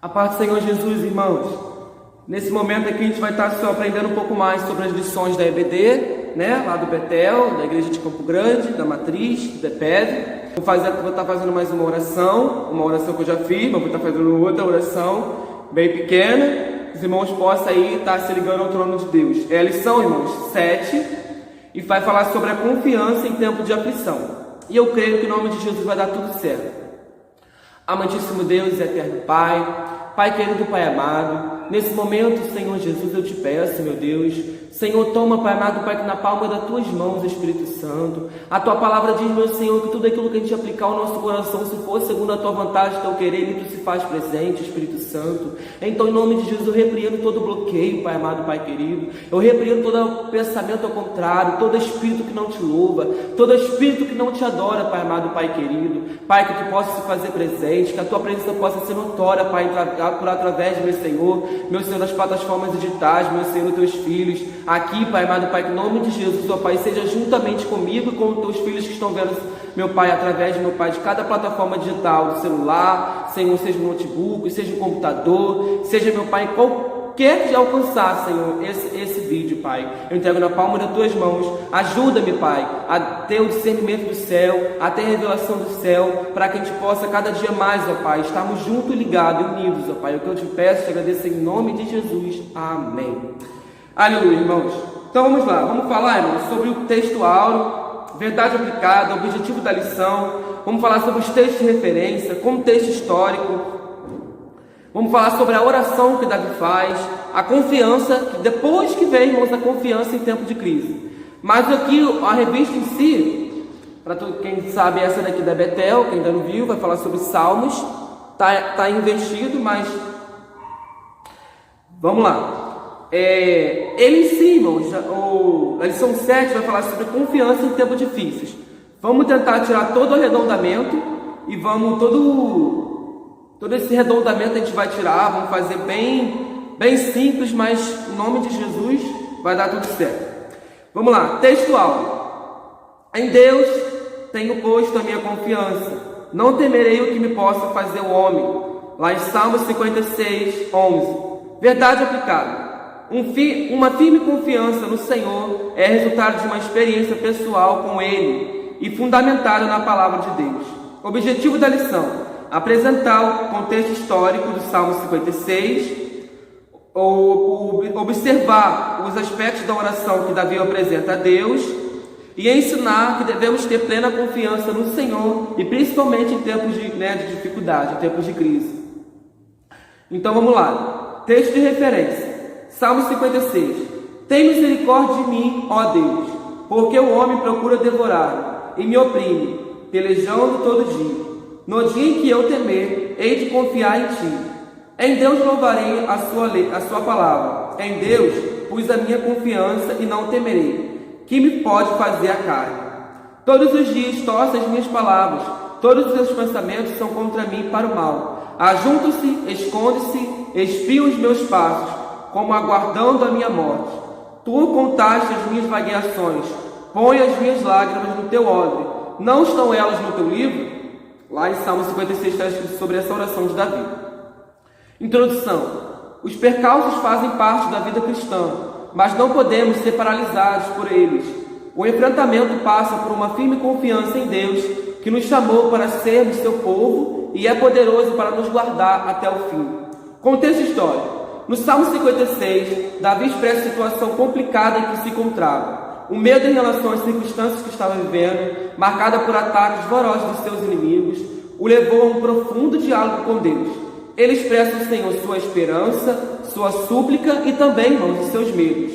A paz do Senhor Jesus, irmãos. Nesse momento aqui a gente vai estar só aprendendo um pouco mais sobre as lições da EBD, né? Lá do Betel, da igreja de Campo Grande, da Matriz, do EPEV. Vou estar fazendo mais uma oração que eu já fiz, mas vou estar fazendo outra oração bem pequena. Os irmãos possam aí estar se ligando ao trono de Deus. É a lição, irmãos, 7, e vai falar sobre a confiança em tempo de aflição. E eu creio que em nome de Jesus vai dar tudo certo. Amantíssimo Deus e eterno Pai querido, Pai amado, nesse momento, Senhor Jesus, eu te peço, meu Deus, Senhor, toma, Pai amado, Pai, que na palma das tuas mãos, Espírito Santo, a tua palavra diz, meu Senhor, que tudo aquilo que a gente aplicar ao nosso coração, se for segundo a tua vontade, teu querer, e tu se faz presente, Espírito Santo. Então, em nome de Jesus, eu repreendo todo bloqueio, Pai amado, Pai querido, eu repreendo todo pensamento ao contrário, todo espírito que não te louva, todo espírito que não te adora, Pai amado, Pai querido, Pai, que tu possa se fazer presente, que a tua presença possa ser notória, Pai, por através, meu Senhor, das plataformas digitais, meu Senhor, teus filhos, aqui, Pai amado, Pai, que em nome de Jesus, ó Pai, seja juntamente comigo e com os teus filhos que estão vendo, meu Pai, através, meu Pai, de cada plataforma digital, do celular, Senhor, seja um notebook, seja um computador, seja, meu Pai, qualquer que alcançar, Senhor, esse vídeo, Pai, eu entrego na palma das tuas mãos. Ajuda-me, Pai, a ter o discernimento do céu, a ter a revelação do céu, para que a gente possa cada dia mais, ó Pai, estarmos juntos, ligados, unidos, ó Pai. É o que eu te peço, te agradeço em nome de Jesus. Amém. Aleluia, irmãos. Então vamos lá, vamos falar, irmãos, sobre o texto áureo, verdade aplicada, objetivo da lição. Vamos falar sobre os textos de referência, contexto histórico. Vamos falar sobre a oração que Davi faz, a confiança, que depois que vem, irmãos, a confiança em tempo de crise. Mas aqui, a revista em si, para quem sabe, essa daqui da Betel, quem ainda não viu, vai falar sobre Salmos, tá investido, mas vamos lá. Ele em si, irmãos, a lição 7 vai falar sobre confiança em tempos difíceis. Vamos tentar tirar todo o arredondamento e vamos todo esse arredondamento a gente vai tirar, vamos fazer bem simples, mas em nome de Jesus vai dar tudo certo. Vamos lá, texto áureo. Em Deus tenho posto a minha confiança, não temerei o que me possa fazer o homem. Lá em Salmos 56, 11. Verdade aplicada. Uma firme confiança no Senhor é resultado de uma experiência pessoal com Ele e fundamentada na palavra de Deus. Objetivo da lição: apresentar o contexto histórico do Salmo 56, ou observar os aspectos da oração que Davi apresenta a Deus e ensinar que devemos ter plena confiança no Senhor e principalmente em tempos de dificuldade, em tempos de crise. Então vamos lá, texto de referência, Salmo 56. Tem misericórdia de mim, ó Deus, porque o homem procura devorar e me oprime, pelejando todo dia. No dia em que eu temer, hei de confiar em ti. Em Deus louvarei a sua palavra. Em Deus pus a minha confiança e não temerei. Que me pode fazer a carne? Todos os dias torce as minhas palavras. Todos os seus pensamentos são contra mim para o mal. Ajuntam-se, esconde-se, espiam os meus passos, como aguardando a minha morte. Tu contaste as minhas vagueações. Põe as minhas lágrimas no teu odre. Não estão elas no teu livro? Lá em Salmo 56 está escrito sobre essa oração de Davi. Introdução. Os percalços fazem parte da vida cristã, mas não podemos ser paralisados por eles. O enfrentamento passa por uma firme confiança em Deus, que nos chamou para sermos seu povo e é poderoso para nos guardar até o fim. Contexto histórico. No Salmo 56, Davi expressa a situação complicada em que se encontrava. O medo em relação às circunstâncias que estava vivendo, marcada por ataques vorazes dos seus inimigos, o levou a um profundo diálogo com Deus. Ele expressa ao Senhor sua esperança, sua súplica e também, irmãos, os seus medos.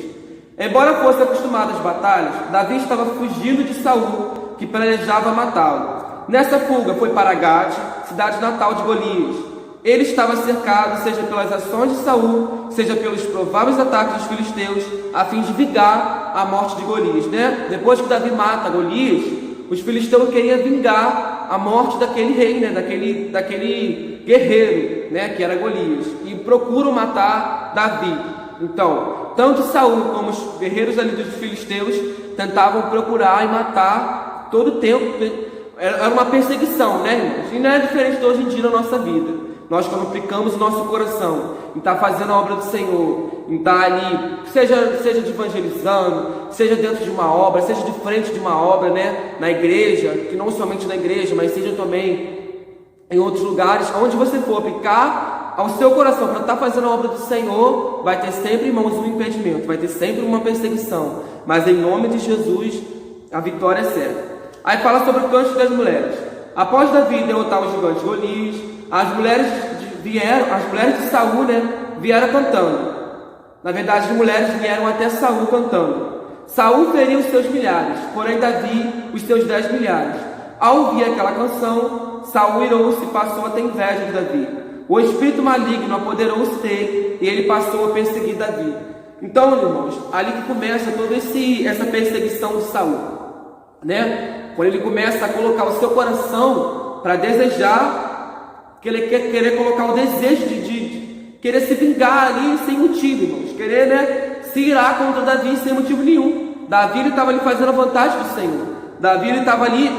Embora fosse acostumado às batalhas, Davi estava fugindo de Saul, que planejava matá-lo. Nessa fuga foi para Gate, cidade natal de Golias. Ele estava cercado, seja pelas ações de Saul, seja pelos prováveis ataques dos filisteus, a fim de vingar a morte de Golias, né? Depois que Davi mata Golias, os filisteus queriam vingar a morte daquele rei, né? Daquele guerreiro, né? Que era Golias, e procuram matar Davi. Então, tanto Saul como os guerreiros ali dos filisteus tentavam procurar e matar todo o tempo. Era uma perseguição, né, irmãos? E não é diferente de hoje em dia na nossa vida. Nós quando aplicamos o nosso coração em estar fazendo a obra do Senhor, em estar ali, seja de evangelizando, seja dentro de uma obra, seja de frente de uma obra, né, na igreja, que não somente na igreja, mas seja também em outros lugares, onde você for aplicar ao seu coração para estar fazendo a obra do Senhor, vai ter sempre, irmãos, um impedimento, vai ter sempre uma perseguição, mas em nome de Jesus, a vitória é certa. Aí fala sobre o cântico das mulheres. Após Davi derrotar o gigante Golias, as mulheres de Saul, né, vieram cantando. Na verdade, as mulheres vieram até Saul cantando. Saul feriu os seus milhares, porém Davi os seus 10 milhares. Ao ouvir aquela canção, Saul irou-se e passou a ter inveja de Davi. O espírito maligno apoderou-se dele e ele passou a perseguir Davi. Então, irmãos, ali que começa toda essa perseguição de Saul, né? Quando ele começa a colocar o seu coração para desejar, que ele querer colocar o desejo de querer se vingar ali sem motivo, irmãos, querer, né, se irar contra Davi sem motivo nenhum. Davi estava ali fazendo a vontade do Senhor. Davi estava ali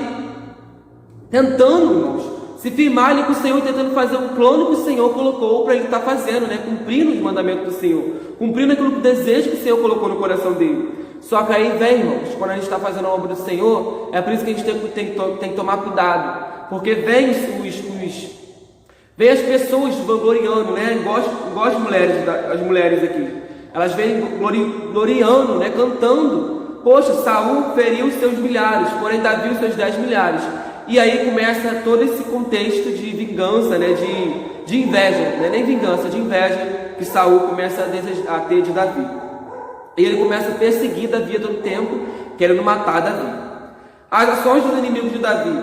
tentando, irmãos, se firmar ali com o Senhor, tentando fazer um plano que o Senhor colocou para ele estar fazendo, né? Cumprindo os mandamentos do Senhor, cumprindo aquilo que o desejo que o Senhor colocou no coração dele. Só que aí vem, irmãos, quando a gente está fazendo a obra do Senhor, é por isso que a gente tem que tomar cuidado, porque vem as pessoas vangloriando, né? Igual as mulheres aqui, elas vêm gloriando, né? Cantando, poxa, Saul feriu os seus milhares, porém Davi os seus 10 milhares. E aí começa todo esse contexto de vingança, né? de inveja, não é nem vingança, de inveja que Saul começa a ter de Davi. E ele começa a perseguir Davi todo tempo, querendo matar Davi. As ações dos inimigos de Davi.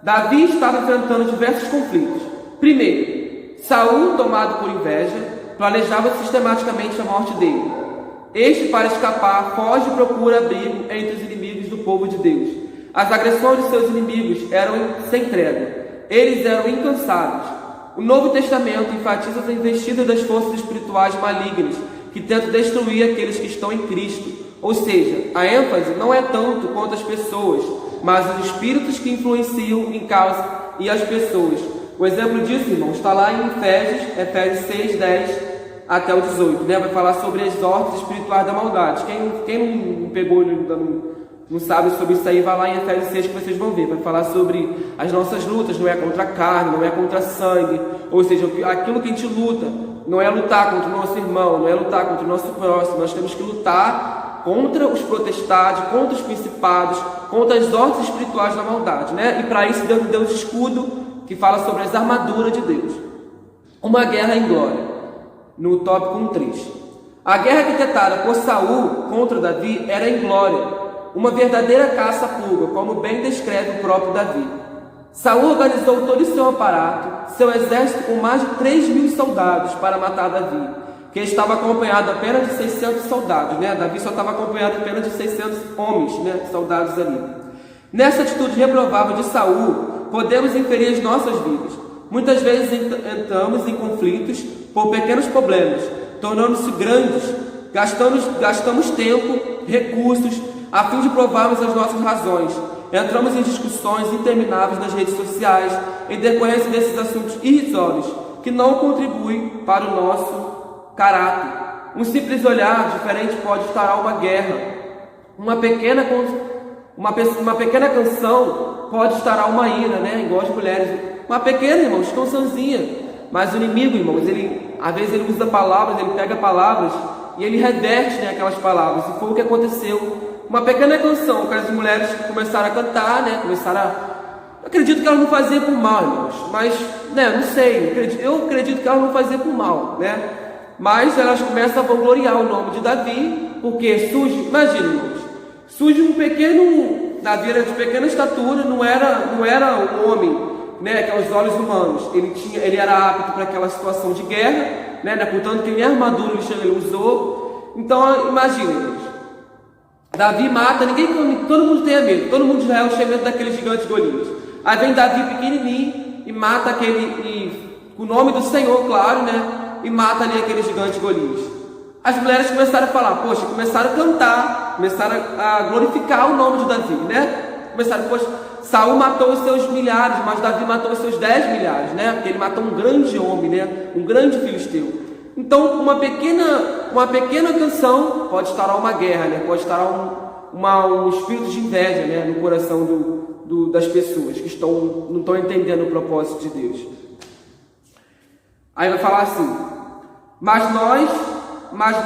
Davi estava enfrentando diversos conflitos. Primeiro, Saul, tomado por inveja, planejava sistematicamente a morte dele. Este, para escapar, foge e procura abrigo entre os inimigos do povo de Deus. As agressões de seus inimigos eram sem trégua. Eles eram incansáveis. O Novo Testamento enfatiza as investidas das forças espirituais malignas que tentam destruir aqueles que estão em Cristo. Ou seja, a ênfase não é tanto quanto as pessoas, mas os espíritos que influenciam em causa e as pessoas. O exemplo disso, irmãos, está lá em Efésios 6, 10 até o 18, né? Vai falar sobre as ordens espirituais da maldade. Quem não pegou, não sabe sobre isso aí, vai lá em Efésios 6 que vocês vão ver. Vai falar sobre as nossas lutas, não é contra a carne, não é contra sangue. Ou seja, aquilo que a gente luta não é lutar contra o nosso irmão, não é lutar contra o nosso próximo. Nós temos que lutar contra os potestades, contra os principados, contra as ordens espirituais da maldade, né? E para isso Deus deu um escudo que fala sobre as armaduras de Deus. Uma guerra em glória, no tópico 1.3. A guerra arquitetada por Saul contra Davi era em glória, uma verdadeira caça à pulga, como bem descreve o próprio Davi. Saul organizou todo o seu aparato, seu exército com mais de 3.000 soldados para matar Davi, que estava acompanhado apenas de 600 soldados, né? Davi só estava acompanhado apenas de 600 homens, né? Soldados ali. Nessa atitude reprovável de Saul, podemos inferir as nossas vidas. Muitas vezes entramos em conflitos por pequenos problemas, tornando-se grandes, gastamos tempo, recursos, a fim de provarmos as nossas razões. Entramos em discussões intermináveis nas redes sociais, em decorrência desses assuntos irrisórios, que não contribuem para o nosso caráter. Um simples olhar diferente pode instaurar uma guerra. Uma pequena canção pode instaurar uma ira, né? Igual as mulheres. Uma pequena, irmãos, cançãozinha. Mas o inimigo, irmãos, às vezes ele usa palavras, ele pega palavras e ele reverte, né, aquelas palavras. E foi o que aconteceu. Uma pequena canção que as mulheres começaram a cantar, né? Eu acredito que elas não faziam por mal, irmãos. Mas, né, não sei. Eu acredito que elas não faziam por mal, né? Mas elas começam a vangloriar o nome de Davi, porque surge, imagina, irmãos, surge um pequeno, Davi era de pequena estatura, não era um homem, né, que aos olhos humanos, ele era apto para aquela situação de guerra, né, portanto que nem armadura ele usou. Então, imagina, irmãos, Davi mata, todo mundo tem medo, todo mundo de Israel tinha medo daquele gigante Golias. Aí vem Davi pequenininho e mata com o nome do Senhor, claro, né? E mata ali aquele gigante Golias. As mulheres começaram a falar, poxa, começaram a cantar, começaram a glorificar o nome de Davi, né? Começaram, poxa, Saul matou os seus milhares, mas Davi matou os seus 10 milhares, né? Porque ele matou um grande homem, né? Um grande filisteu. Então, uma pequena canção pode instaurar uma guerra, né? Pode instaurar um espírito de inveja, né? No coração das pessoas que não estão entendendo o propósito de Deus. Aí vai falar assim, mas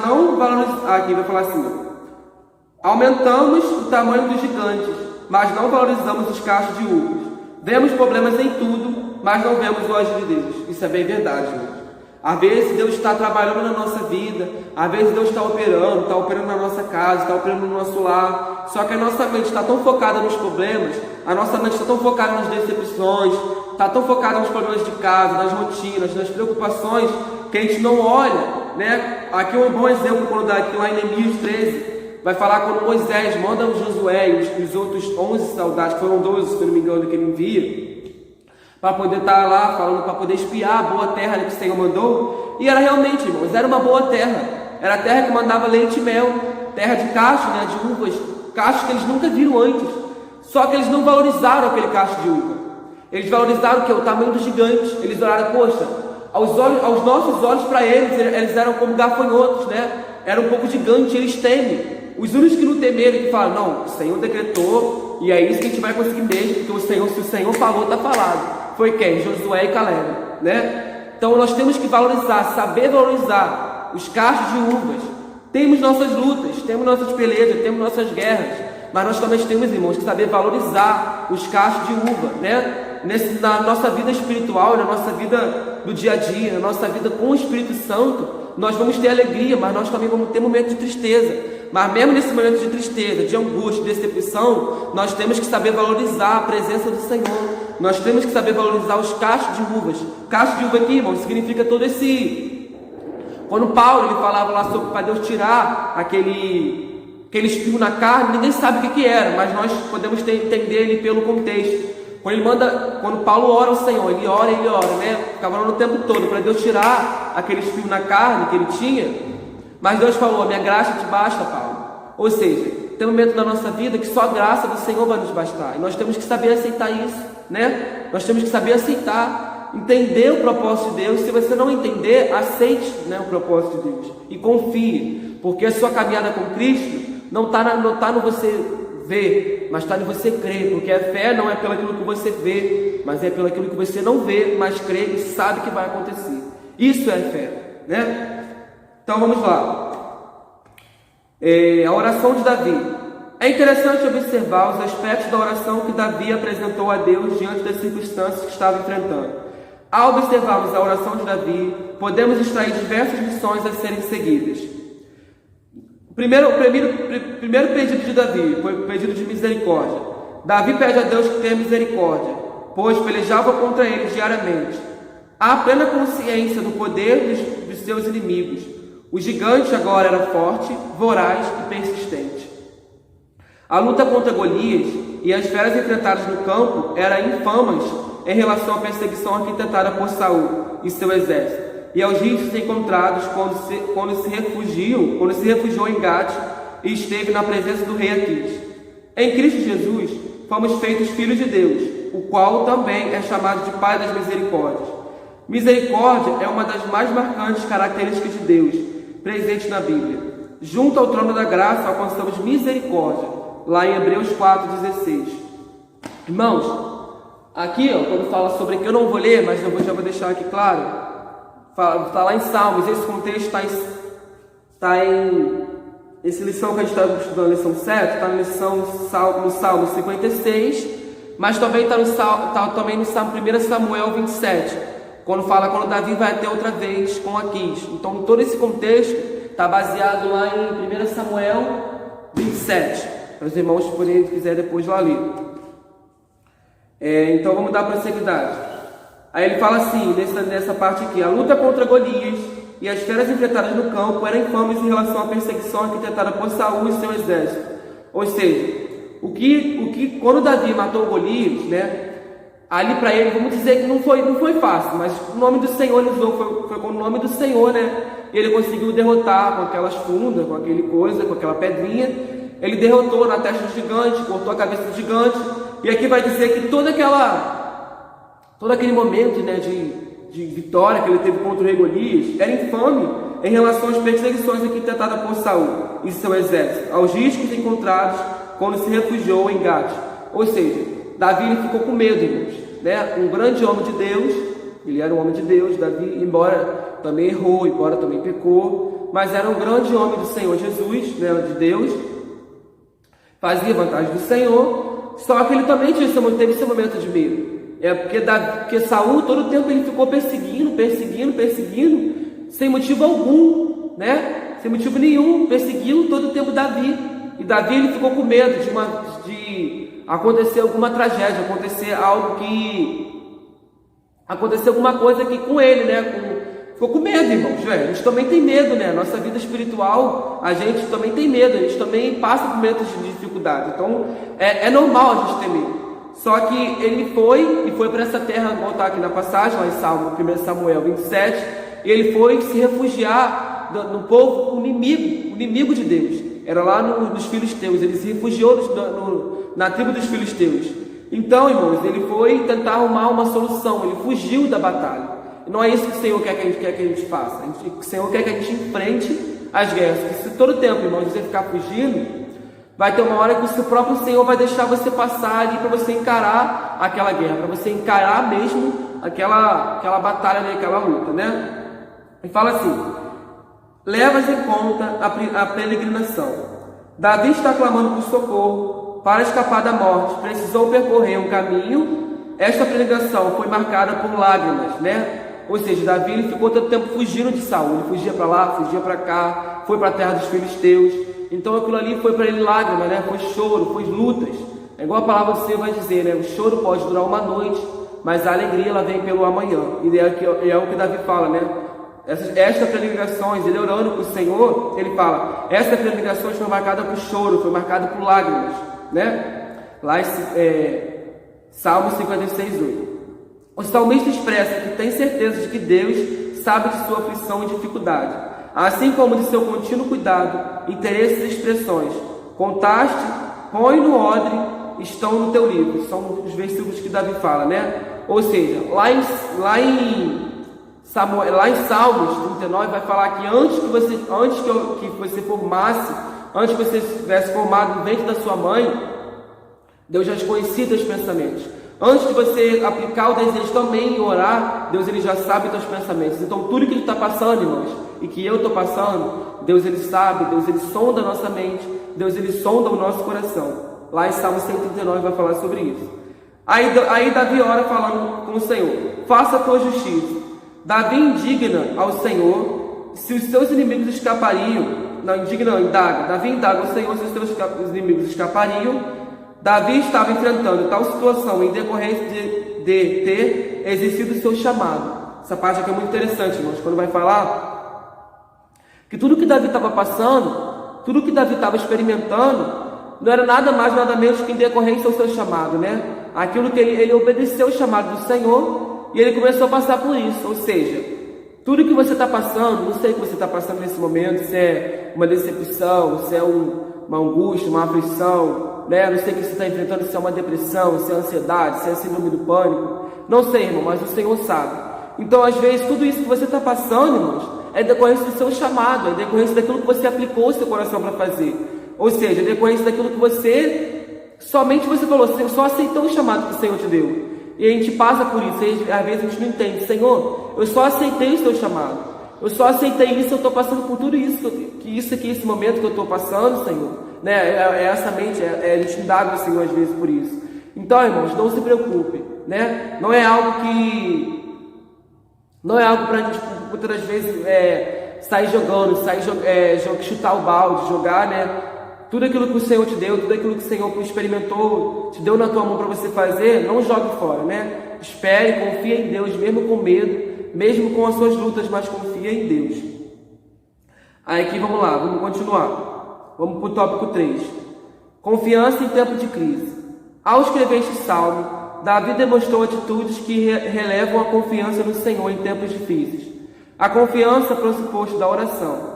não valorizamos, aqui vai falar assim, aumentamos o tamanho dos gigantes, mas não valorizamos os cachos de uvas. Vemos problemas em tudo, mas não vemos o agir de Deus. Isso é bem verdade, irmãos. Às vezes Deus está trabalhando na nossa vida, às vezes Deus está operando na nossa casa, está operando no nosso lar. Só que a nossa mente está tão focada nos problemas, a nossa mente está tão focada nas decepções, está tão focada nos problemas de casa, nas rotinas, nas preocupações, que a gente não olha, né? Aqui é um bom exemplo, quando dá aqui lá em Neemias 13, vai falar quando Moisés manda o Josué e os outros 11 soldados, que foram 12, se eu não me engano, que ele envia, para poder estar lá falando, para poder espiar a boa terra que o Senhor mandou. E era realmente, irmãos, era uma boa terra. Era a terra que mandava leite e mel, terra de cacho, né, de uvas, cachos que eles nunca viram antes. Só que eles não valorizaram aquele cacho de uva. Eles valorizaram o que? O tamanho dos gigantes. Eles olharam, poxa, aos nossos olhos, para eles eram como gafanhotos, né? Era um pouco gigante, eles temem. Os únicos que não temeram, que falam, não, o Senhor decretou, e é isso que a gente vai conseguir mesmo, porque se o Senhor falou, está falado. Foi quem? Josué e Caleb, né? Então nós temos que valorizar, saber valorizar os cachos de uvas. Temos nossas lutas, temos nossas pelejas, temos nossas guerras, mas nós também temos, irmãos, que saber valorizar os cachos de uva, né? Na nossa vida espiritual, na nossa vida do dia a dia, na nossa vida com o Espírito Santo, nós vamos ter alegria, mas nós também vamos ter momentos de tristeza. Mas mesmo nesse momento de tristeza, de angústia, de decepção, nós temos que saber valorizar a presença do Senhor. Nós temos que saber valorizar os cachos de uvas. Cacho de uva aqui, irmão, significa todo esse... Quando Paulo ele falava lá sobre para Deus tirar aquele espinho na carne, ninguém sabe o que era, mas nós podemos entender ele pelo contexto. Quando Paulo ora ao Senhor, ele ora, né? Ficava orando o tempo todo para Deus tirar aquele espinho na carne que ele tinha. Mas Deus falou, minha graça te basta, Paulo. Ou seja, tem um momento da nossa vida que só a graça do Senhor vai nos bastar. E nós temos que saber aceitar isso, né? Nós temos que saber aceitar, entender o propósito de Deus. Se você não entender, aceite, né, o propósito de Deus. E confie, porque a sua caminhada com Cristo não está no você ver, mas está no você crer. Porque a fé não é pelo aquilo que você vê, mas é pelo aquilo que você não vê, mas crê e sabe que vai acontecer. Isso é fé, né? Então vamos lá. A oração de Davi. É interessante observar os aspectos da oração que Davi apresentou a Deus diante das circunstâncias que estava enfrentando. Ao observarmos a oração de Davi, podemos extrair diversas lições a serem seguidas. O primeiro pedido de Davi foi o pedido de misericórdia. Davi pede a Deus que tenha misericórdia, pois pelejava contra ele diariamente. Há plena consciência do poder dos seus inimigos. O gigante agora era forte, voraz e persistente. A luta contra Golias e as feras enfrentadas no campo eram infames em relação à perseguição arquitetada por Saul e seu exército, e aos riscos encontrados quando se refugiou em Gate e esteve na presença do rei Aquis. Em Cristo Jesus, fomos feitos filhos de Deus, o qual também é chamado de Pai das Misericórdias. Misericórdia é uma das mais marcantes características de Deus, presente na Bíblia. Junto ao trono da graça alcançamos misericórdia, lá em Hebreus 4,16. Irmãos, aqui, quando fala sobre aqui, eu não vou ler, mas já vou deixar aqui claro. Está lá em Salmos, esse contexto está em essa lição que a gente está estudando, a lição 7, está no Salmo 56, mas também está também no 1 Samuel 27, quando Davi vai ter outra vez com Aquis. Então todo esse contexto está baseado lá em 1 Samuel 27, para os irmãos poderem, se quiser, depois lá ler. Então vamos dar prosseguidade. Aí ele fala assim, nessa parte aqui: a luta contra Golias e as feras enfrentadas no campo eram infames em relação à perseguição arquitetada por Saul e seu exército. Ou seja, quando Davi matou Golias, né, ali para ele, vamos dizer que não foi fácil, mas o nome do Senhor ele usou, foi com o nome do Senhor, né? E ele conseguiu derrotar com aquelas fundas, com aquela pedrinha. Ele derrotou na testa do gigante, cortou a cabeça do gigante. E aqui vai dizer que todo aquele momento, né, de vitória que ele teve contra o rei Golias era infame em relação às perseguições aqui tentadas por Saul e seu exército, aos riscos encontrados quando se refugiou em Gate. Ou seja, Davi ele ficou com medo, irmãos, né? Um grande homem de Deus, ele era um homem de Deus, Davi, embora também errou, embora também pecou, mas era um grande homem do Senhor Jesus, né, de Deus, fazia vantagem do Senhor, só que ele também teve esse momento de medo. Porque Saul todo o tempo ele ficou perseguindo, sem motivo algum, né? Sem motivo nenhum, perseguiu todo o tempo Davi. E Davi ele ficou com medo de acontecer alguma tragédia, acontecer alguma coisa aqui com ele, né? Ficou com medo, irmãos. A gente também tem medo, né? Nossa vida espiritual, a gente também tem medo, a gente também passa por momentos de dificuldade. Então, é normal a gente ter medo. Só que ele foi para essa terra, vou voltar aqui na passagem, lá em 1 Samuel 27, e ele foi se refugiar no povo inimigo de Deus. Era lá nos filisteus, ele se refugiou na tribo dos filisteus. Então, irmãos, ele foi tentar arrumar uma solução, ele fugiu da batalha. E não é isso que o Senhor quer que a gente faça. O Senhor quer que a gente enfrente as guerras. Porque se todo tempo, irmãos, você ficar fugindo, vai ter uma hora que o próprio Senhor vai deixar você passar ali para você encarar aquela guerra, para você encarar mesmo aquela batalha, aquela luta, né? E fala assim: levas em conta a peregrinação. Davi está clamando por socorro para escapar da morte. Precisou percorrer um caminho. Esta peregrinação foi marcada por lágrimas, né? Ou seja, Davi ele ficou todo tempo fugindo de Saul. Ele fugia para lá, fugia para cá, foi para a terra dos filisteus. Então aquilo ali foi para ele lágrimas, né? Foi choro, foi lutas. É igual a palavra do Senhor vai dizer, né? O choro pode durar uma noite, mas a alegria ela vem pelo amanhã. E é o que Davi fala, né? Estas peregrinações, ele orando para o Senhor, ele fala: estas peregrinações foram marcadas por choro, foi marcada por lágrimas, né? Lá Salmo 56:8. O salmista expressa que tem certeza de que Deus sabe de sua aflição e dificuldade, assim como de seu contínuo cuidado, interesses e expressões. Contaste, põe no odre, estão no teu livro. São os versículos que Davi fala, né? Ou seja, lá em Salmos 39 vai falar que antes que você estivesse formado no ventre da sua mãe, Deus já conhecia teus pensamentos. Antes de você aplicar o desejo também em orar, Deus ele já sabe teus pensamentos. Então tudo que ele está passando, irmãos, e que eu estou passando, Deus ele sabe, Deus ele sonda a nossa mente, Deus ele sonda o nosso coração. Lá em Salmo 139 vai falar sobre isso. Aí Davi ora falando com o Senhor: faça a tua justiça. Davi indigna ao Senhor se os seus inimigos escapariam. Davi indaga ao Senhor se os seus inimigos escapariam. Davi estava enfrentando tal situação em decorrência de ter exercido o seu chamado. Essa parte aqui é muito interessante, irmãos, quando vai falar que tudo que Davi estava passando, tudo que Davi estava experimentando, não era nada mais, nada menos que em decorrência ao seu chamado, né? Aquilo que ele obedeceu o chamado do Senhor e ele começou a passar por isso. Ou seja, tudo que você está passando, não sei o que você está passando nesse momento, se é uma decepção, se é uma angústia, uma aflição, né? Não sei o que você está enfrentando, se é uma depressão, se é ansiedade, se é síndrome do pânico. Não sei, irmão, mas o Senhor sabe. Então, às vezes, tudo isso que você está passando, irmãos, é decorrência do seu chamado, é decorrência daquilo que você aplicou o seu coração para fazer. Ou seja, é decorrência daquilo que somente você falou, você só aceitou o chamado que o Senhor te deu. E a gente passa por isso, e às vezes a gente não entende: Senhor, eu só aceitei o seu chamado, eu só aceitei isso, eu estou passando por tudo isso, esse momento que eu estou passando, Senhor, né? Essa mente, a gente indaga o Senhor às vezes por isso. Então, irmãos, não se preocupe, né? Não é algo para a gente muitas das vezes sair jogando, chutar o balde, jogar, né? Tudo aquilo que o Senhor te deu, tudo aquilo que o Senhor experimentou, te deu na tua mão para você fazer, não jogue fora, né? Espere, confia em Deus, mesmo com medo, mesmo com as suas lutas, mas confia em Deus. Aí aqui vamos lá, vamos continuar. Vamos para o tópico 3. Confiança em tempo de crise. Ao escrever este salmo, Davi demonstrou atitudes que relevam a confiança no Senhor em tempos difíceis. A confiança é pressuposto da oração.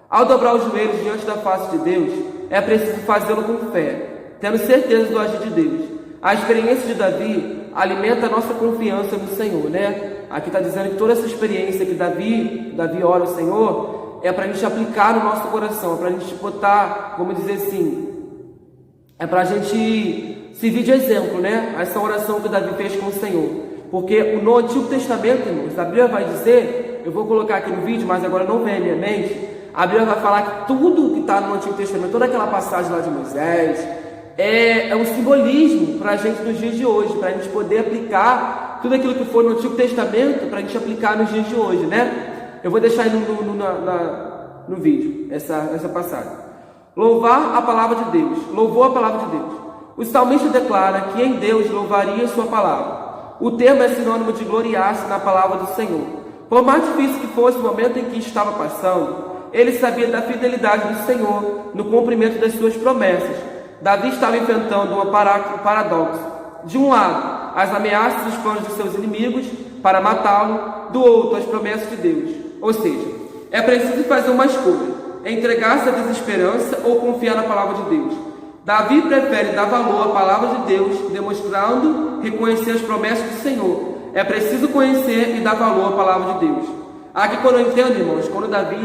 Ao dobrar os joelhos diante da face de Deus, é preciso fazê-lo com fé, tendo certeza do agir de Deus. A experiência de Davi alimenta a nossa confiança no Senhor, né? Aqui está dizendo que toda essa experiência que Davi ora ao Senhor é para a gente aplicar no nosso coração, para a gente botar, vamos dizer assim, é para a gente servir de exemplo, né? Essa oração que Davi fez com o Senhor. Porque no Antigo Testamento, irmãos, a Bíblia vai dizer, eu vou colocar aqui no vídeo, mas agora não vem à minha mente, a Bíblia vai falar que tudo que está no Antigo Testamento, toda aquela passagem lá de Moisés, é um simbolismo para a gente nos dias de hoje, para a gente poder aplicar tudo aquilo que foi no Antigo Testamento, para a gente aplicar nos dias de hoje, né? Eu vou deixar aí no vídeo essa passagem. Louvar a palavra de Deus, louvou a palavra de Deus. O salmista declara que em Deus louvaria sua palavra. O termo é sinônimo de gloriar-se na palavra do Senhor. Por mais difícil que fosse o momento em que estava passando, ele sabia da fidelidade do Senhor no cumprimento das suas promessas. Davi estava enfrentando um paradoxo. De um lado, as ameaças e os planos dos seus inimigos para matá-lo, do outro, as promessas de Deus. Ou seja, é preciso fazer uma escolha, entregar-se à desesperança ou confiar na palavra de Deus. Davi prefere dar valor à palavra de Deus, demonstrando reconhecer as promessas do Senhor. É preciso conhecer e dar valor à palavra de Deus. Aqui, quando eu entendo, irmãos, quando Davi,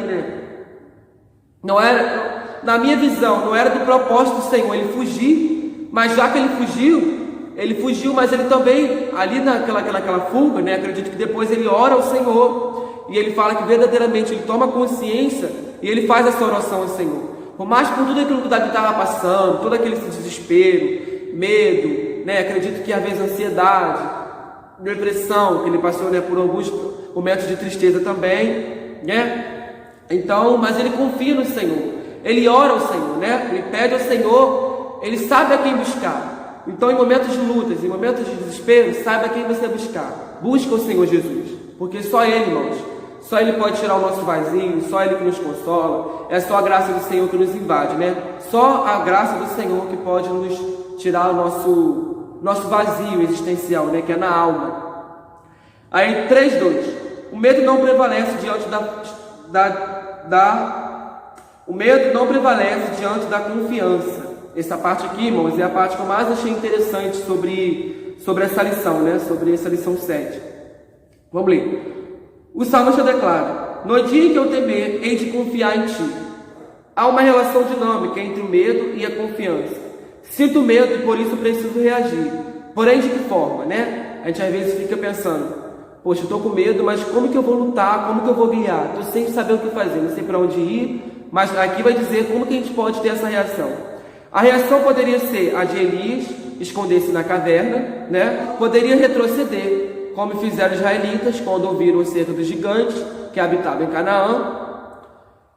não era, na minha visão, não era do propósito do Senhor ele fugir, mas já que ele fugiu, mas ele também, ali naquela fuga, acredito que depois ele ora ao Senhor, e ele fala que verdadeiramente ele toma consciência, e ele faz essa oração ao Senhor. Por mais por tudo aquilo que Davi estava passando, todo aquele desespero, medo, acredito que às vezes ansiedade, depressão, que ele passou por alguns momentos de tristeza também, Então, mas ele confia no Senhor, ele ora ao Senhor, ele pede ao Senhor, ele sabe a quem buscar. Então, em momentos de lutas, em momentos de desespero, saiba a quem você buscar. Busca o Senhor Jesus, porque só Ele, irmãos, só Ele pode tirar o nosso vazio, só Ele que nos consola, é só a graça do Senhor que nos invade, Só a graça do Senhor que pode nos tirar o nosso vazio existencial, que é na alma. Aí 3:2. O medo não prevalece diante o medo não prevalece diante da confiança. Essa parte aqui, irmãos, é a parte que eu mais achei interessante sobre essa lição, sobre essa lição 7. Vamos ler. O salmista declara: no dia em que eu temer, hei de confiar em ti. Há uma relação dinâmica entre o medo e a confiança. Sinto medo e por isso preciso reagir. Porém, de que forma, A gente às vezes fica pensando: poxa, eu estou com medo, mas como que eu vou lutar? Como que eu vou guiar? Estou sem saber o que fazer, não sei para onde ir. Mas aqui vai dizer como que a gente pode ter essa reação. A reação poderia ser a de Elias, esconder-se na caverna, Poderia retroceder, como fizeram os israelitas quando ouviram acerca dos gigantes que habitavam em Canaã.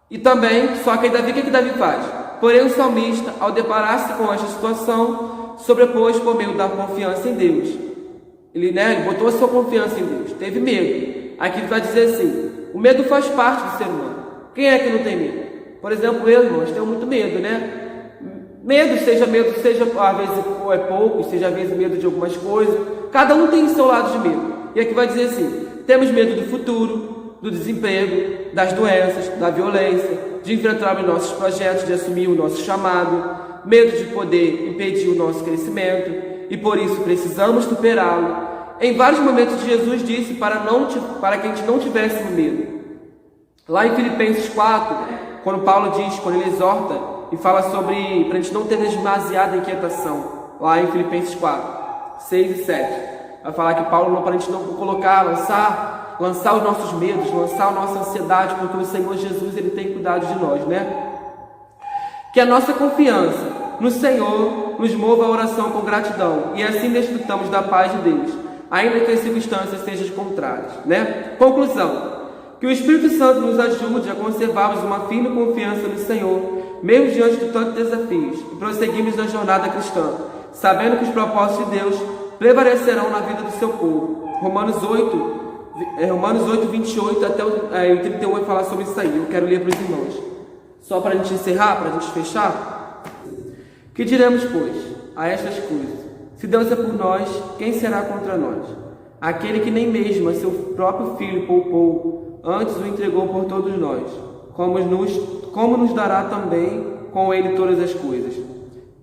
E também, só que Davi, o que Davi faz? Porém, o salmista, ao deparar-se com esta situação, sobrepôs por meio da confiança em Deus. Ele botou a sua confiança em Deus, teve medo. Aqui ele vai dizer assim: o medo faz parte do ser humano. Quem é que não tem medo? Por exemplo, eu, irmãos, tenho muito medo, medo, seja às vezes é pouco, seja às vezes medo de algumas coisas. Cada um tem o seu lado de medo. E aqui vai dizer assim: temos medo do futuro, do desemprego, das doenças, da violência, de enfrentar os nossos projetos, de assumir o nosso chamado, medo de poder impedir o nosso crescimento, e por isso precisamos superá-lo. Em vários momentos Jesus disse para que a gente não tivesse medo. Lá em Filipenses 4, quando Paulo diz, quando ele exorta e fala sobre para a gente não ter demasiada inquietação, lá em Filipenses 4, 6 e 7, vai falar que Paulo não, para a gente não colocar, lançar os nossos medos, lançar a nossa ansiedade, porque o Senhor Jesus, ele tem cuidado de nós, Que a nossa confiança no Senhor nos mova a oração com gratidão, e assim desfrutamos da paz de Deus, ainda que as circunstâncias sejam contrárias, Conclusão: que o Espírito Santo nos ajude a conservarmos uma firme confiança no Senhor, mesmo diante de tantos desafios, e prosseguimos na jornada cristã, sabendo que os propósitos de Deus prevalecerão na vida do seu povo. Romanos 8, 28 até o 31 vai falar sobre isso aí. Eu quero ler para os irmãos. Só para a gente encerrar, para a gente fechar. Que diremos, pois, a estas coisas? Se Deus é por nós, quem será contra nós? Aquele que nem mesmo a seu próprio Filho poupou, antes o entregou por todos nós, como nos dará também com ele todas as coisas?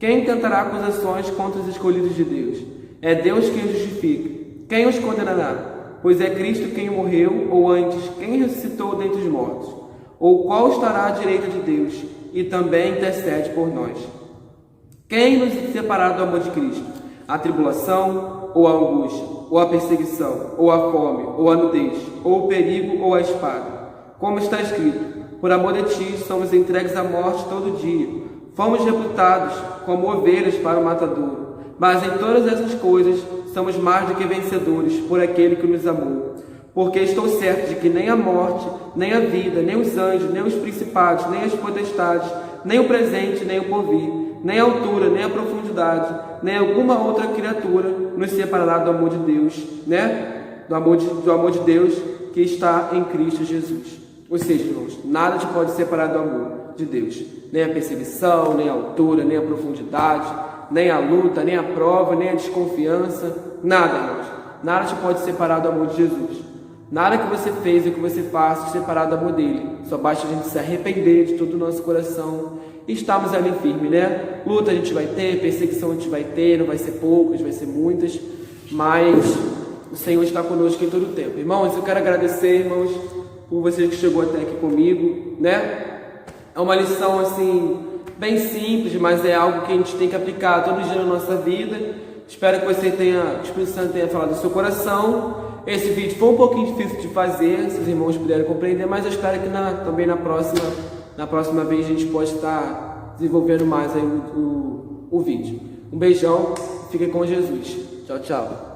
Quem tentará acusações contra os escolhidos de Deus? É Deus quem os justifica. Quem os condenará? Pois é Cristo quem morreu, ou antes, quem ressuscitou dentre os mortos, ou qual estará à direita de Deus, e também intercede por nós. Quem nos separará do amor de Cristo? A tribulação, ou a angústia, ou a perseguição, ou a fome, ou a nudez, ou o perigo, ou a espada? Como está escrito: por amor de ti somos entregues à morte todo dia, fomos reputados como ovelhas para o matadouro. Mas em todas essas coisas somos mais do que vencedores por aquele que nos amou. Porque estou certo de que nem a morte, nem a vida, nem os anjos, nem os principados, nem as potestades, nem o presente, nem o porvir, nem a altura, nem a profundidade, nem alguma outra criatura nos separará do amor de Deus, né? Do amor de Deus que está em Cristo Jesus. Ou seja, irmãos, nada te pode separar do amor de Deus. Nem a perseguição, nem a altura, nem a profundidade, nem a luta, nem a prova, nem a desconfiança. Nada, irmãos. Nada te pode separar do amor de Jesus. Nada que você fez e que você faça te separar do amor dele. Só basta a gente se arrepender de todo o nosso coração e estarmos ali firmes, né? Luta a gente vai ter, perseguição a gente vai ter, não vai ser poucas, vai ser muitas, mas o Senhor está conosco em todo o tempo. Irmãos, eu quero agradecer, irmãos, por você que chegou até aqui comigo, né? É uma lição, assim, bem simples, mas é algo que a gente tem que aplicar todo dia na nossa vida. Espero que você tenha, o Espírito Santo tenha falado do seu coração. Esse vídeo foi um pouquinho difícil de fazer, se os irmãos puderem compreender, mas eu espero que também na próxima vez a gente pode estar desenvolvendo mais aí o vídeo. Um beijão, fiquem com Jesus. Tchau, tchau.